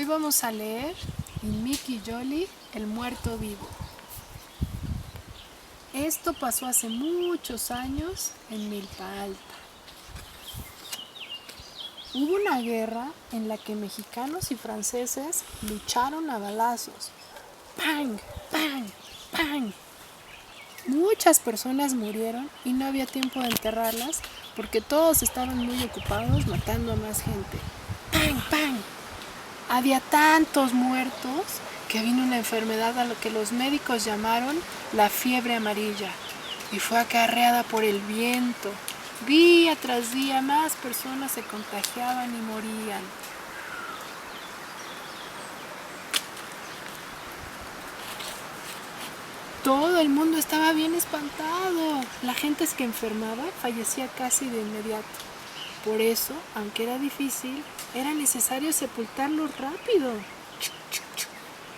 vamos a leer en Mickey Jolly, El muerto vivo. Esto pasó hace muchos años en Milpa Alta. Hubo una guerra en la que mexicanos y franceses lucharon a balazos. ¡Pang! ¡Pang! ¡Pang! Muchas personas murieron y no había tiempo de enterrarlas porque todos estaban muy ocupados matando a más gente. ¡Pang! ¡Pang! Había tantos muertos que vino una enfermedad a lo que los médicos llamaron la fiebre amarilla y fue acarreada por el viento. Día tras día más personas se contagiaban y morían. Todo el mundo estaba bien espantado. La gente que enfermaba fallecía casi de inmediato. Por eso, aunque era difícil, era necesario sepultarlos rápido.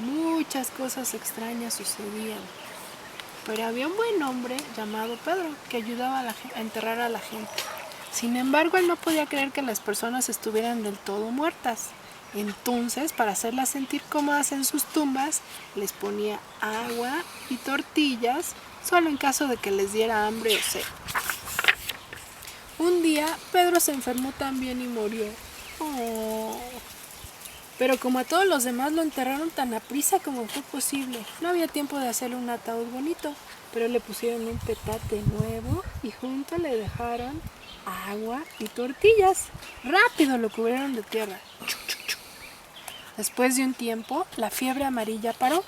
Muchas cosas extrañas sucedían. Pero había un buen hombre llamado Pedro que ayudaba a enterrar a la gente. Sin embargo, él no podía creer que las personas estuvieran del todo muertas. Entonces, para hacerlas sentir cómodas en sus tumbas, les ponía agua y tortillas, solo en caso de que les diera hambre o sed. Un día, Pedro se enfermó también y murió. Oh. Pero como a todos los demás lo enterraron tan aprisa como fue posible, no había tiempo de hacerle un ataúd bonito, pero le pusieron un petate nuevo y junto le dejaron agua y tortillas. Rápido lo cubrieron de tierra. Después de un tiempo, la fiebre amarilla paró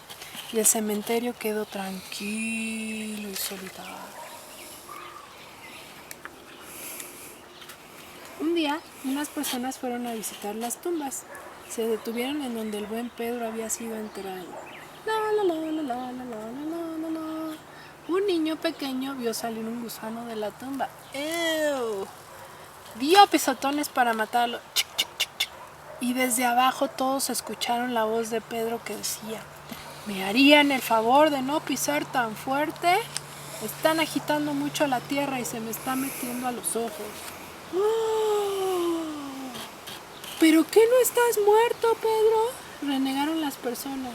y el cementerio quedó tranquilo y solitario. Un día, unas personas fueron a visitar las tumbas. Se detuvieron en donde el buen Pedro había sido enterrado. Un niño pequeño vio salir un gusano de la tumba. ¡Ew! Dio pisotones para matarlo. Y desde abajo todos escucharon la voz de Pedro que decía: ¿me harían el favor de no pisar tan fuerte? Están agitando mucho la tierra y se me está metiendo a los ojos. ¡Oh! ¿Pero qué no estás muerto, Pedro? Renegaron las personas.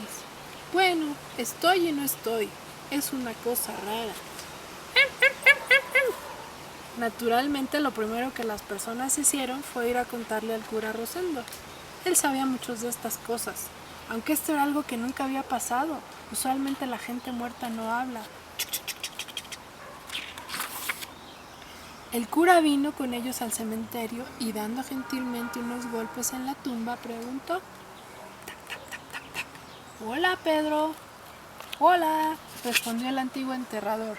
Bueno, estoy y no estoy. Es una cosa rara. Naturalmente, lo primero que las personas hicieron fue ir a contarle al cura Rosendo. Él sabía muchas de estas cosas, aunque esto era algo que nunca había pasado. Usualmente la gente muerta no habla. El cura vino con ellos al cementerio y dando gentilmente unos golpes en la tumba preguntó: «Hola, Pedro». «Hola», respondió el antiguo enterrador.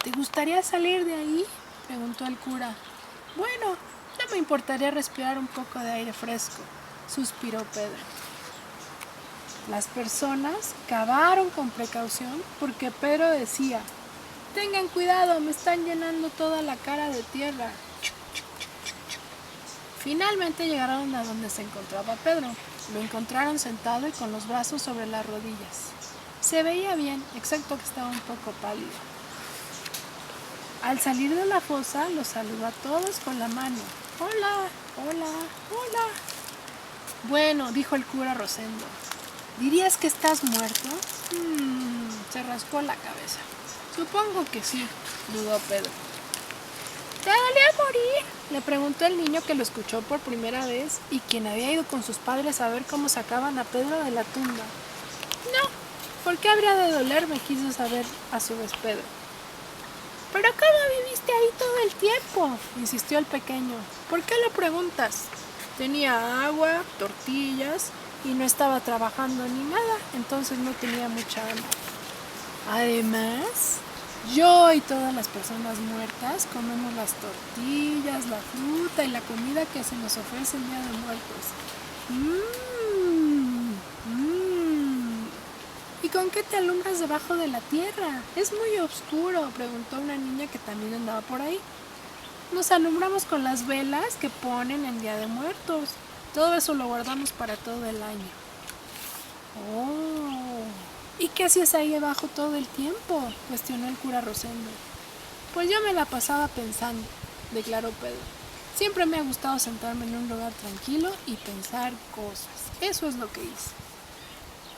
«¿Te gustaría salir de ahí?», preguntó el cura. «Bueno, no me importaría respirar un poco de aire fresco», suspiró Pedro. Las personas cavaron con precaución porque Pedro decía: «Tengan cuidado, me están llenando toda la cara de tierra». Finalmente llegaron a donde se encontraba Pedro. Lo encontraron sentado y con los brazos sobre las rodillas. Se veía bien, excepto que estaba un poco pálido. Al salir de la fosa, los saludó a todos con la mano. «Hola, hola, hola». «Bueno», dijo el cura Rosendo, «¿dirías que estás muerto?» Se rascó la cabeza. «Supongo que sí», dudó Pedro. «¿Te dolía morir?», le preguntó el niño que lo escuchó por primera vez y quien había ido con sus padres a ver cómo sacaban a Pedro de la tumba. «No, ¿por qué habría de dolerme?», quiso saber a su vez Pedro. «¿Pero cómo viviste ahí todo el tiempo?», insistió el pequeño. «¿Por qué lo preguntas? Tenía agua, tortillas y no estaba trabajando ni nada, entonces no tenía mucha hambre. Además, yo y todas las personas muertas comemos las tortillas, la fruta y la comida que se nos ofrece el Día de Muertos». «¿Y con qué te alumbras debajo de la tierra? Es muy oscuro», preguntó una niña que también andaba por ahí. «Nos alumbramos con las velas que ponen en Día de Muertos. Todo eso lo guardamos para todo el año». «Oh, ¿y qué hacías ahí abajo todo el tiempo?», cuestionó el cura Rosendo. «Pues yo me la pasaba pensando», declaró Pedro. Siempre me ha gustado sentarme en un lugar tranquilo y pensar cosas. Eso es lo que hice.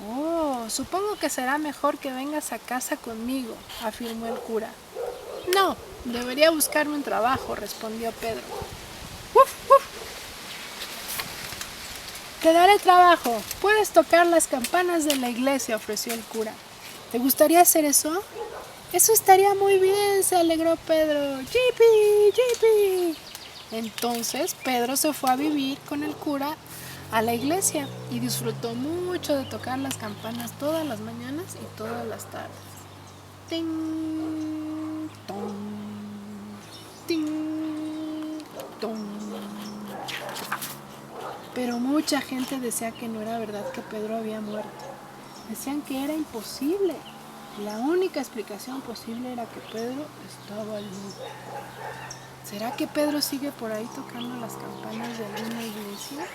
Oh, supongo que será mejor que vengas a casa conmigo, afirmó el cura. No, debería buscarme un trabajo, respondió Pedro. ¡Uf, uf! Te daré trabajo. Puedes tocar las campanas de la iglesia, ofreció el cura. ¿Te gustaría hacer eso? Eso estaría muy bien, se alegró Pedro. ¡Yipi! ¡Yipi! Entonces Pedro se fue a vivir con el cura a la iglesia y disfrutó mucho de tocar las campanas todas las mañanas y todas las tardes. ¡Ting! ¡Tong! ¡Ting! ¡Tong! Pero mucha gente decía que no era verdad que Pedro había muerto. Decían que era imposible. La única explicación posible era que Pedro estaba loco. ¿Será que Pedro sigue por ahí tocando las campanas de alguna iglesia?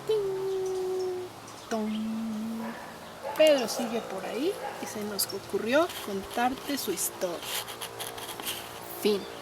¡Ting! ¡Tong! Pedro sigue por ahí y se nos ocurrió contarte su historia. Fin.